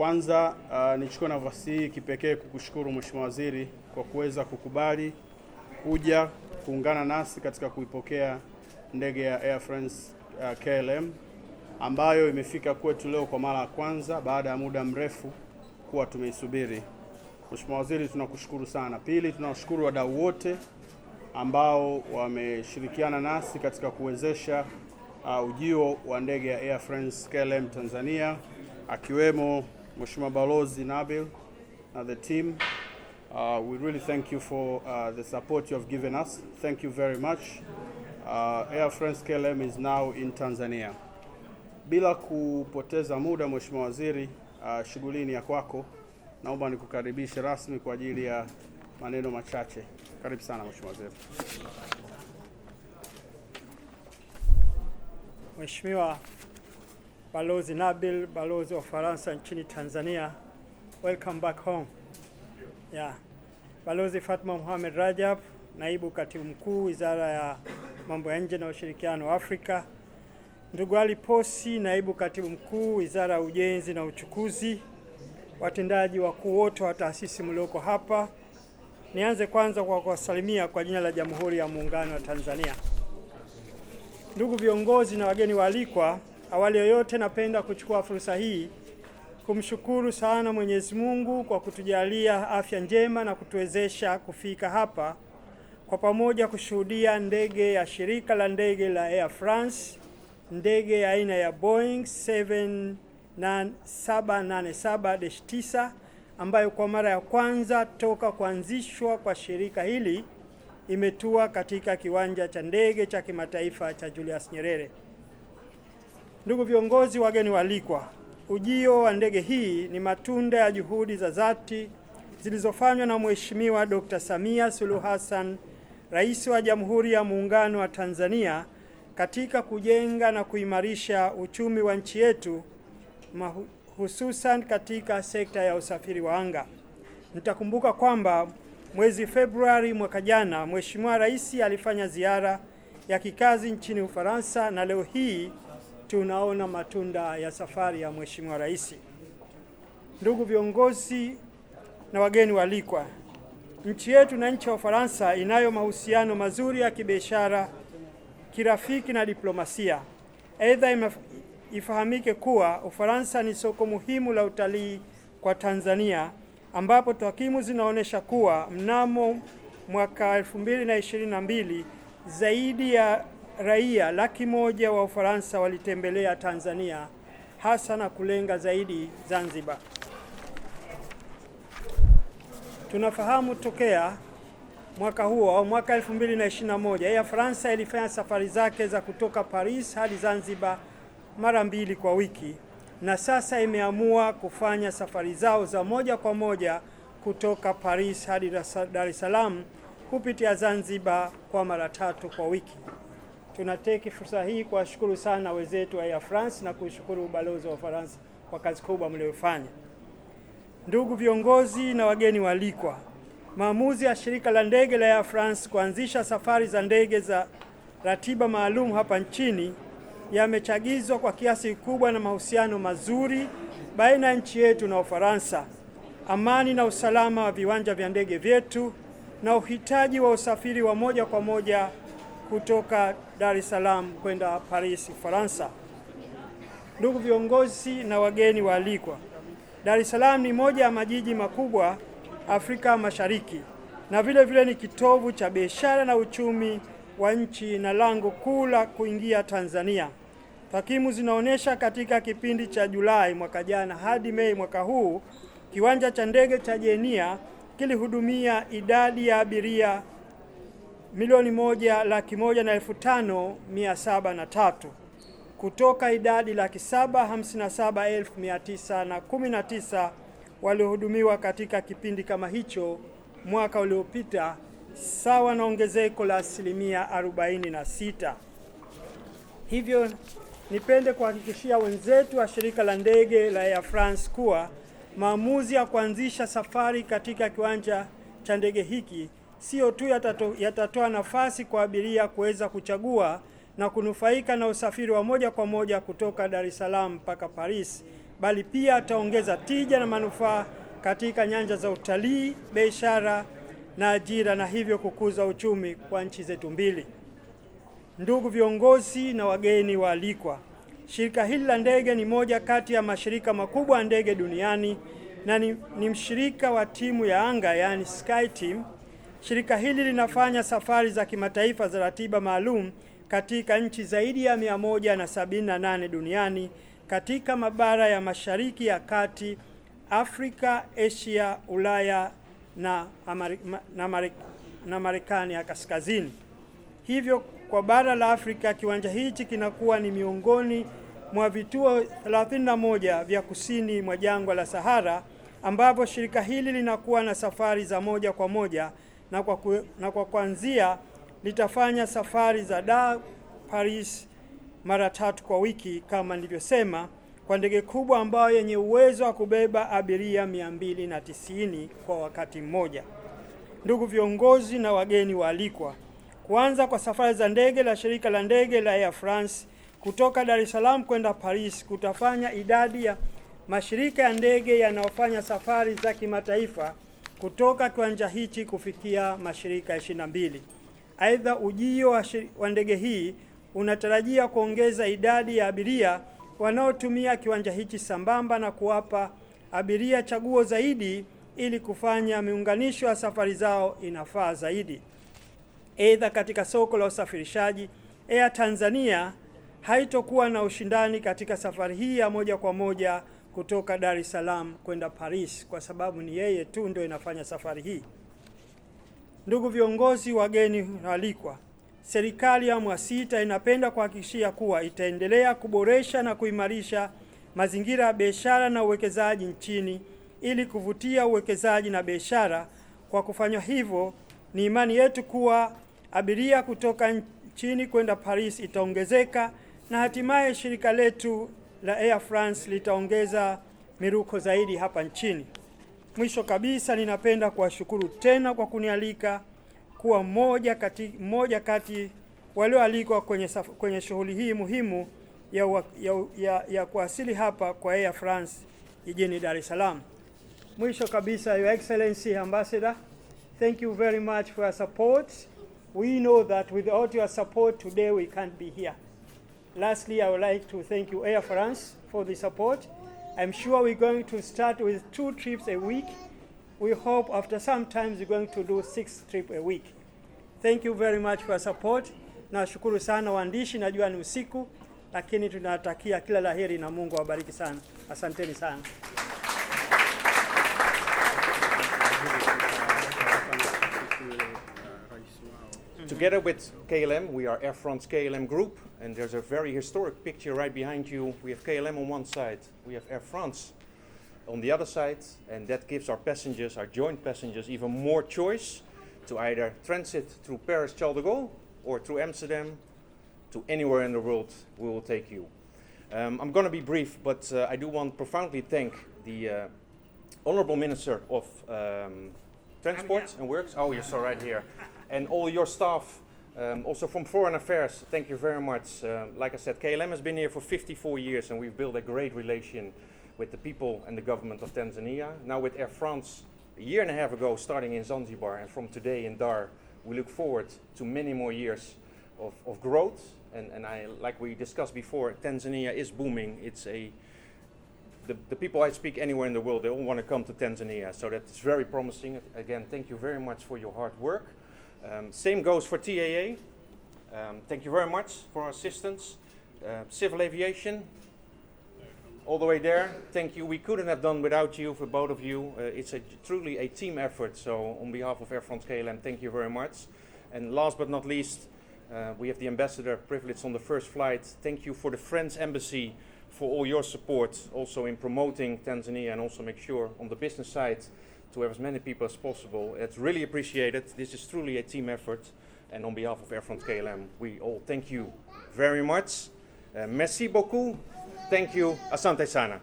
Kwanza nichukue nafasi hii kipekee kukushukuru Mheshimiwa Waziri kwa kuweza kukubali kuja kuungana nasi katika kuipokea ndege ya Air France KLM ambayo imefika kwetu leo kwa mara ya kwanza baada ya muda mrefu kuwa tumeisubiri. Mheshimiwa Waziri, tunakushukuru sana. Pili, tunawashukuru wadau wote ambao wameshirikiana nasi katika kuwezesha ujio wa ndege ya Air France KLM Tanzania, akiwemo Mheshimiwa Balozi Nabil and the team. We really thank you for the support you have given us. Thank you very much. Air France KLM is now in Tanzania. Bila kupoteza muda, Mheshimiwa Waziri, shughulini ya kwako, naomba nikukaribishe rasmi kwa ajili ya maneno machache. Karibu sana Mheshimiwa Waziri. Mheshimiwa Balozi Nabil, Balozi wa Ufaransa nchini Tanzania, welcome back home. Yeah. Balozi Fatma Mohamed Rajab, Naibu Katibu Mkuu Wizara ya Mambo ya Nje na Ushirikiano wa Afrika. Ndugu Ali Posi, Naibu Katibu Mkuu Wizara ya Ujenzi na Uchukuzi. Watendaji wakuu wote wa taasisi mlioko hapa. Nianze kwanza kwa kuwasalimia kwa jina la Jamhuri ya Muungano wa Tanzania. Ndugu viongozi na wageni waalikwa, awali yoyote napenda kuchukua fursa hii kumshukuru sana Mwenyezi Mungu kwa kutujalia afya njema na kutuwezesha kufika hapa kwa pamoja kushuhudia ndege ya shirika la ndege la Air France, ndege aina ya Boeing 787-9 ambayo kwa mara ya kwanza toka kuanzishwa kwa shirika hili imetua katika kiwanja cha ndege cha kimataifa cha Julius Nyerere. Ndugu viongozi, wageni waalikwa, ujio wa ndege hii ni matunda ya juhudi za dhati zilizofanywa na Mheshimiwa Dr. Samia Suluhu Hassan, Rais wa Jamhuri ya Muungano wa Tanzania, katika kujenga na kuimarisha uchumi wa nchi yetu, hususan katika sekta ya usafiri wa anga. Nitakumbuka kwamba mwezi Februari mwaka jana, Mheshimiwa Rais alifanya ziara ya kikazi nchini Ufaransa, na leo hii tunaona matunda ya safari ya Mheshimiwa Rais. Ndugu viongozi na wageni waalikwa, nchi yetu na nchi ya Ufaransa inayo mahusiano mazuri ya kibiashara, kirafiki na diplomasia. Aidha, ifahamike kuwa Ufaransa ni soko muhimu la utalii kwa Tanzania, ambapo takwimu zinaonyesha kuwa mnamo mwaka 2022 zaidi ya raia 100,000 wa Ufaransa walitembelea Tanzania, hasa na kulenga zaidi Zanzibar. Tunafahamu tokea mwaka huo au mwaka 2021 Air France ilifanya safari zake za kutoka Paris hadi Zanzibar mara 2 kwa wiki, na sasa imeamua kufanya safari zao za moja kwa moja kutoka Paris hadi Dar es Salaam kupitia Zanzibar kwa mara 3 kwa wiki. Tunateki fursa hii kuwashukuru sana wenzetu wa Air France na kushukuru ubalozi wa Ufaransa kwa kazi kubwa mliofanya. Ndugu viongozi na wageni waalikwa, maamuzi ya shirika la ndege la Air France kuanzisha safari za ndege za ratiba maalum hapa nchini yamechagizwa kwa kiasi kikubwa na mahusiano mazuri baina ya nchi yetu na Ufaransa, amani na usalama wa viwanja vya ndege vyetu, na uhitaji wa usafiri wa moja kwa moja kutoka Dar es Salaam kwenda Paris, Ufaransa. Ndugu viongozi na wageni waalikwa, Dar es Salaam ni moja ya majiji makubwa Afrika Mashariki na vile vile ni kitovu cha biashara na uchumi wa nchi na lango kuu la kuingia Tanzania. Takwimu zinaonyesha katika kipindi cha Julai mwaka jana hadi Mei mwaka huu, kiwanja cha ndege cha JNIA kilihudumia idadi ya abiria 1,105,703 kutoka idadi 757,919 waliohudumiwa katika kipindi kama hicho mwaka uliopita, sawa na ongezeko la 46%. Hivyo nipende kuhakikishia wenzetu wa shirika la ndege la Air France kuwa maamuzi ya kuanzisha safari katika kiwanja cha ndege hiki sio tu yatatoa nafasi kwa abiria kuweza kuchagua na kunufaika na usafiri wa moja kwa moja kutoka Dar es Salaam mpaka Paris, bali pia ataongeza tija na manufaa katika nyanja za utalii, biashara na ajira, na hivyo kukuza uchumi kwa nchi zetu mbili. Ndugu viongozi na wageni waalikwa, shirika hili la ndege ni moja kati ya mashirika makubwa ya ndege duniani na ni mshirika wa timu ya anga, yani Sky Team. Shirika hili linafanya safari za kimataifa za ratiba maalum katika nchi zaidi ya 178 duniani katika mabara ya Mashariki ya Kati, Afrika, Asia, Ulaya na Marekani ya Kaskazini. Hivyo kwa bara la Afrika, kiwanja hichi kinakuwa ni miongoni mwa vituo 31 vya kusini mwa jangwa la Sahara, ambapo shirika hili linakuwa na safari za moja kwa moja na kwa kuanzia litafanya safari za Dar Paris mara 3 kwa wiki kama nilivyosema, kwa ndege kubwa ambayo yenye uwezo wa kubeba abiria 290 kwa wakati mmoja. Ndugu viongozi na wageni waalikwa, kuanza kwa safari za ndege la shirika la ndege la Air France kutoka Dar es Salaam kwenda Paris kutafanya idadi ya mashirika ya ndege yanayofanya safari za kimataifa kutoka kiwanja hichi kufikia mashirika 22. Aidha, ujio wa ndege hii unatarajia kuongeza idadi ya abiria wanaotumia kiwanja hichi sambamba na kuwapa abiria chaguo zaidi ili kufanya miunganisho ya safari zao inafaa zaidi. Aidha, katika soko la usafirishaji, Air Tanzania haitokuwa na ushindani katika safari hii ya moja kwa moja kutoka Dar es Salaam kwenda Paris kwa sababu ni yeye tu ndio inafanya safari hii. Ndugu viongozi, wageni waalikwa, serikali ya awamu ya sita inapenda kuhakikishia kuwa itaendelea kuboresha na kuimarisha mazingira ya biashara na uwekezaji nchini ili kuvutia uwekezaji na biashara. Kwa kufanya hivyo, ni imani yetu kuwa abiria kutoka nchini kwenda Paris itaongezeka na hatimaye shirika letu la Air France litaongeza miruko zaidi hapa nchini. Mwisho kabisa, ninapenda kuwashukuru tena kwa kunialika kuwa mmoja kati walioalikwa kwenye shughuli hii muhimu ya kuwasili hapa kwa Air France jijini Dar es Salaam. Mwisho kabisa, Your Excellency Ambassador, thank you very much for your support. We know that without your support today we can't be here. Lastly, I would like to thank you, Air France, for the support. I'm sure we're going to start with 2 trips a week. We hope after some time we're going to do 6 trips a week. Thank you very much for your support. Nashukuru sana waandishi, najua ni usiku, lakini tunatakia kila laheri na Mungu awabariki sana. Asanteni sana. Together with KLM, we are Air France KLM Group, and there's a very historic picture right behind you. We have KLM on one side, we have Air France on the other side, and that gives our passengers, our joint passengers, even more choice to either transit through Paris Charles de Gaulle or through Amsterdam to anywhere in the world. We will take you. I'm going to be brief, but I do want to profoundly thank the Honorable Minister of Transport and Works. Oh, you're so right here. And all your staff, also from Foreign Affairs, thank you very much. Like I said, KLM has been here for 54 years and we've built a great relation with the people and the government of Tanzania. Now with Air France, a year and a half ago, starting in Zanzibar, and from today in Dar, we look forward to many more years of growth. And like we discussed before, Tanzania is booming. It's the people I speak anywhere in the world, they all want to come to Tanzania. So that's very promising. Again, thank you very much for your hard work. Same goes for TAA. Thank you very much for our assistance. Civil Aviation, all the way there, thank you. We couldn't have done without you, for both of you. It's truly a team effort, so on behalf of Air France KLM, thank you very much. And last but not least, we have the ambassador privilege on the first flight. Thank you for the French Embassy for all your support, also in promoting Tanzania, and also make sure on the business side to have as many people as possible. It's really appreciated. This is truly a team effort, and on behalf of Air France KLM, we all thank you very much. Merci beaucoup. Thank you. Asante sana.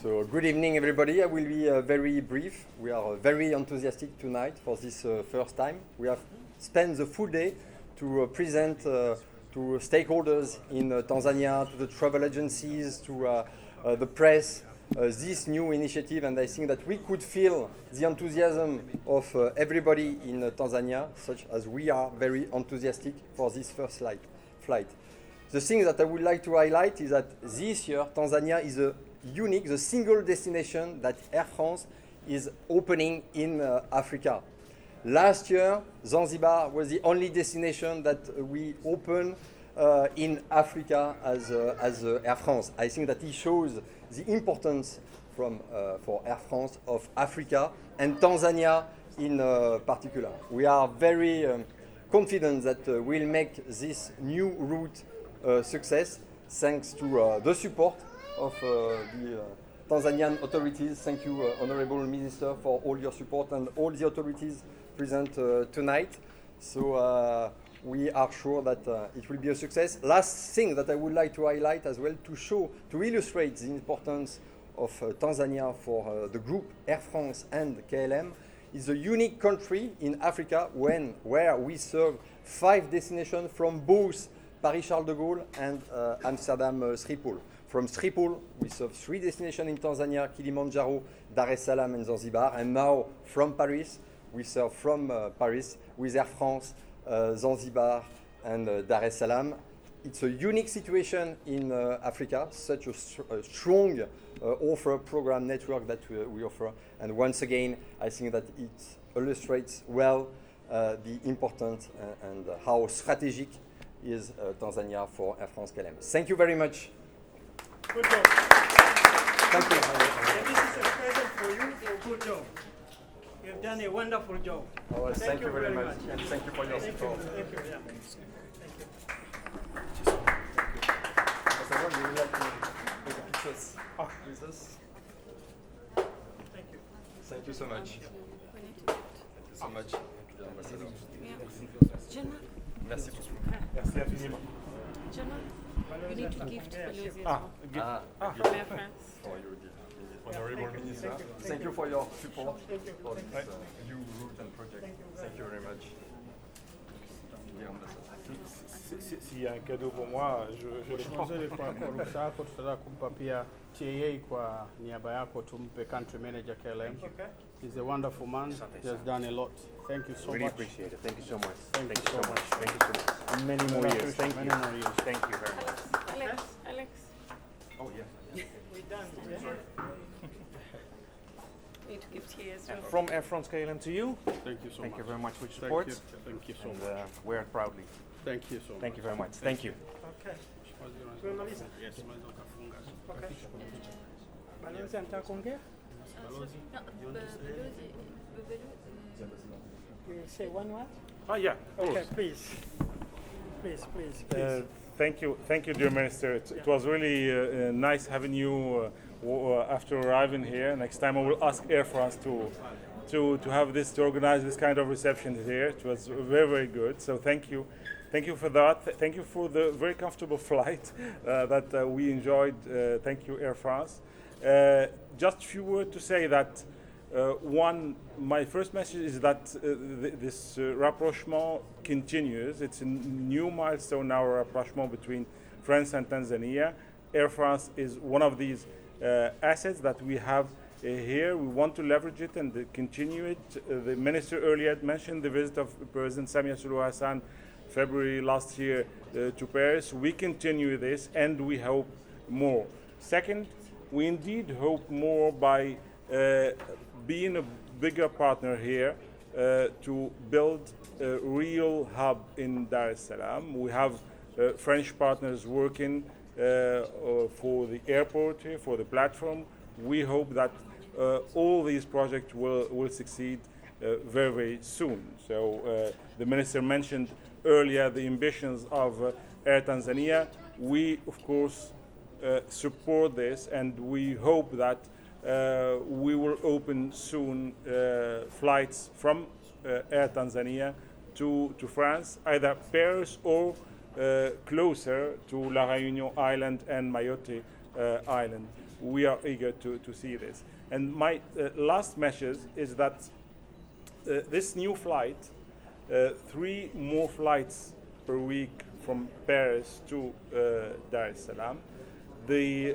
So good evening, everybody. I will be very brief. We are very enthusiastic tonight for this first time. We have spent the full day to present to to stakeholders in Tanzania, to the travel agencies, to the press, this new initiative, and I think that we could feel the enthusiasm of everybody in Tanzania, such as we are very enthusiastic for this first flight. The thing that I would like to highlight is that this year Tanzania is the single destination that Air France is opening in Africa. Last year, Zanzibar was the only destination that we opened in Africa as Air France. I think that it shows the importance for Air France of Africa and Tanzania in particular. We are very confident that we'll make this new route success thanks to the support of the Tanzanian authorities. Thank you, Honorable Minister, for all your support and all the authorities present tonight. So we are sure that it will be a success. Last thing that I would like to highlight as well, to illustrate the importance of Tanzania for the group Air France and KLM, is a unique country in Africa where we serve 5 destinations from both Paris-Charles de Gaulle and Amsterdam Schiphol. From Schiphol, we serve 3 destinations in Tanzania, Kilimanjaro, Dar es Salaam and Zanzibar. And now from Paris, we serve from Paris with Air France, Zanzibar and Dar es Salaam. It's a unique situation in Africa, such a strong offer program network that we offer. And once again, I think that it illustrates well the importance and how strategic is Tanzania for Air France KLM. Thank you very much. Good job. Thank you. And this is a present for you for good job. You have done a wonderful job. Oh, well, thank you very much. much. And thank you for your support. Thank you. Yeah. Would you like to take a picture with us? Thank you. Thank you so much. Thank you so much. Jenna, Merci beaucoup. Merci infiniment. Jenna, you need to gift Valérie From Air France. Honorable Minister. Thank you for your support for this new route and project. Thank you very much. Dear Ambassador. S'il y a un cadeau pour moi, je le prends. Kwa ruhusa yako tutataka kumpa pia TAA kwa niaba yako, tumpe country manager KLM. He's a wonderful man. He has done a lot. Thank you so Really much. appreciate it. Thank you so much. Thank you so much. Thank you so much. Many more years. Thank you. Many more years. Thank you very much. Alex, Oh yeah. We're done. Yeah? need to gift here as well. From Air France KLM to you. Thank you so much. Thank you very much for your Thank support. you. Thank you so And much. wear it proudly. Thank you so much. Thank you very much. Thank you. Okay. Tumemaliza? Yes, tunaweza kufunga. Okay. Balozi anataka kuongea? You say one word? Oh yeah, of Okay, course. please. Please. Thank you, dear Minister. It was really nice having you after arriving here. Next time I will ask Air France to have this, to organize this kind of reception here. It was very, very good. So thank you for that. Thank you for the very comfortable flight that we enjoyed. Thank you, Air France. Just a few words to say that. My first message is that this rapprochement continues. It's a new milestone now, rapprochement between France and Tanzania. Air France is one of these assets that we have here. We want to leverage it and continue it. The minister earlier mentioned the visit of President Samia Suluhu Hassan February last year to Paris. We continue this and we hope more. Second, we indeed hope more by being a bigger partner here to build a real hub in Dar es Salaam. We have French partners working for the airport here, for the platform. We hope that all these projects will succeed very, very soon. So the minister mentioned earlier the ambitions of Air Tanzania. We, of course, support this, and we hope that we will open soon flights from Air Tanzania to France, either Paris or closer to La Réunion Island and Mayotte Island. We are eager to see this. And my last message is that this new flight, 3 more flights per week from Paris to Dar es Salaam. The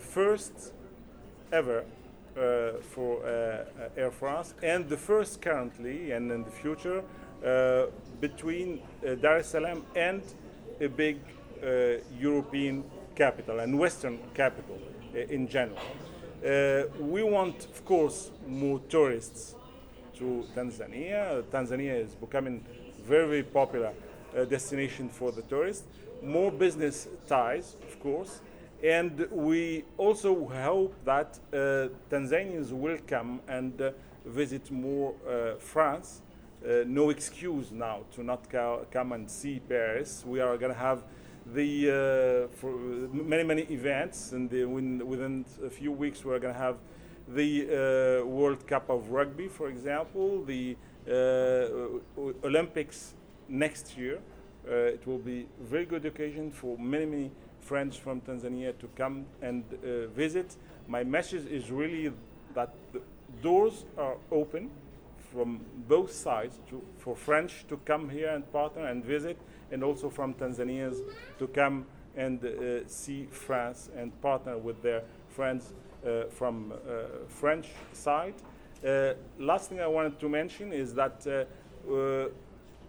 first ever for Air France, and the first currently and in the future between Dar es Salaam and a big European capital and Western capital in general. We want, of course, more tourists to Tanzania. Tanzania is becoming very, very popular destination for the tourists. More business ties, of course, and we also hope that Tanzanians will come and visit more France. No excuse now to not come and see Paris. We are going to have for many events, and within a few weeks we're going to have the World Cup of Rugby, for example, the Olympics next year. It will be a very good occasion for many friends from Tanzania to come and visit. My message is really that the doors are open from both sides for French to come here and partner and visit, and also from Tanzanians to come and see France and partner with their friends from French side. Last thing I wanted to mention is that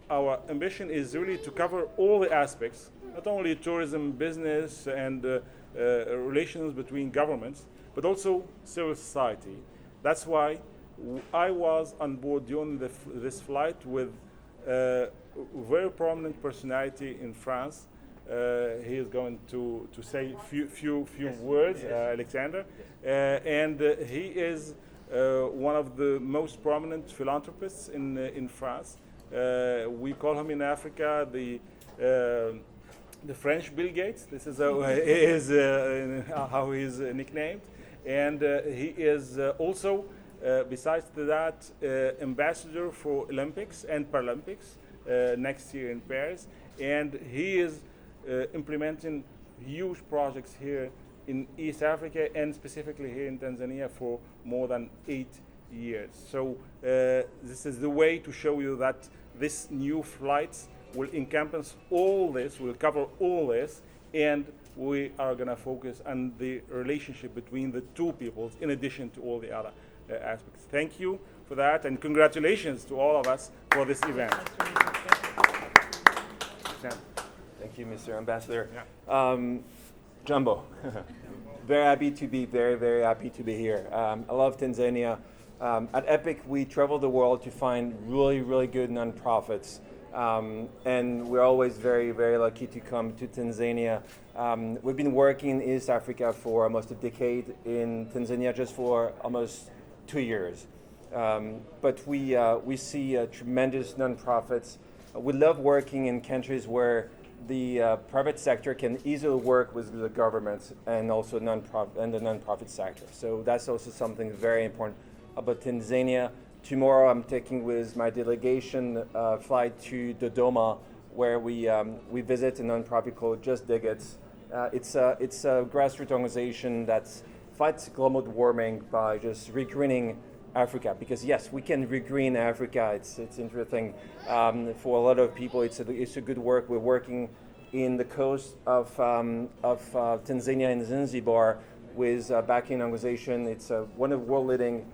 our ambition is really to cover all the aspects, not only tourism, business, and relations between governments, but also civil society. That's why I was on board during this flight with a very prominent personality in France. He is going to say few words, Alexander, and he is one of the most prominent philanthropists in France. We call him in Africa the French Bill Gates. This is how he is nicknamed, and he is also. Besides that, ambassador for Olympics and Paralympics next year in Paris, and he is implementing huge projects here in East Africa and specifically here in Tanzania for more than 8 years. So this is the way to show you that this new flights will encompass all this, will cover all this, and we are going to focus on the relationship between the two peoples in addition to all the other aspects. Thank you for that, and congratulations to all of us for this event. Thank you, Mr. Ambassador. Yeah. Jumbo, very happy to be very happy to be here. I love Tanzania. At EPIC, we travel the world to find really good nonprofits, and we're always very lucky to come to Tanzania. We've been working in East Africa for almost a decade, in Tanzania just for almost 2 years. But we see tremendous nonprofits. We love working in countries where the private sector can easily work with the government and also the nonprofit sector. So that's also something very important about Tanzania. Tomorrow I'm taking with my delegation flight to Dodoma, where we visit a nonprofit called Just Dig It. It's a grassroots organization that fights global warming by just regreening Africa. Because yes, we can regreen Africa. It's interesting for a lot of people. It's a good work. We're working in the coast of Tanzania and Zanzibar with a backing organization. It's one of the world leading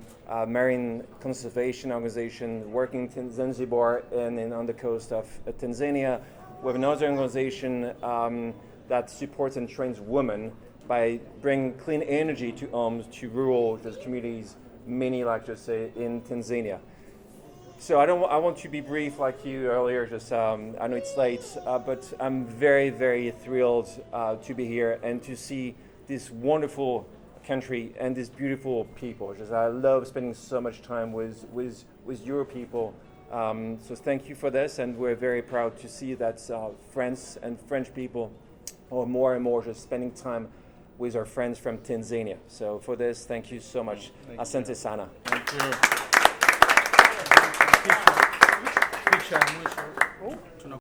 marine conservation organization working in Zanzibar and on the coast of Tanzania. We have another organization that supports and trains women by bringing clean energy to homes, to rural communities, many like just say in Tanzania. So I want to be brief like you earlier. Just I know it's late, but I'm very thrilled to be here and to see this wonderful country and these beautiful people. Just I love spending so much time with your people. So thank you for this, and we're very proud to see that France and French people are more and more just spending time with our friends from Tanzania. So for this, thank you so much. Asante sana. Thank you. Picha ya mwisho.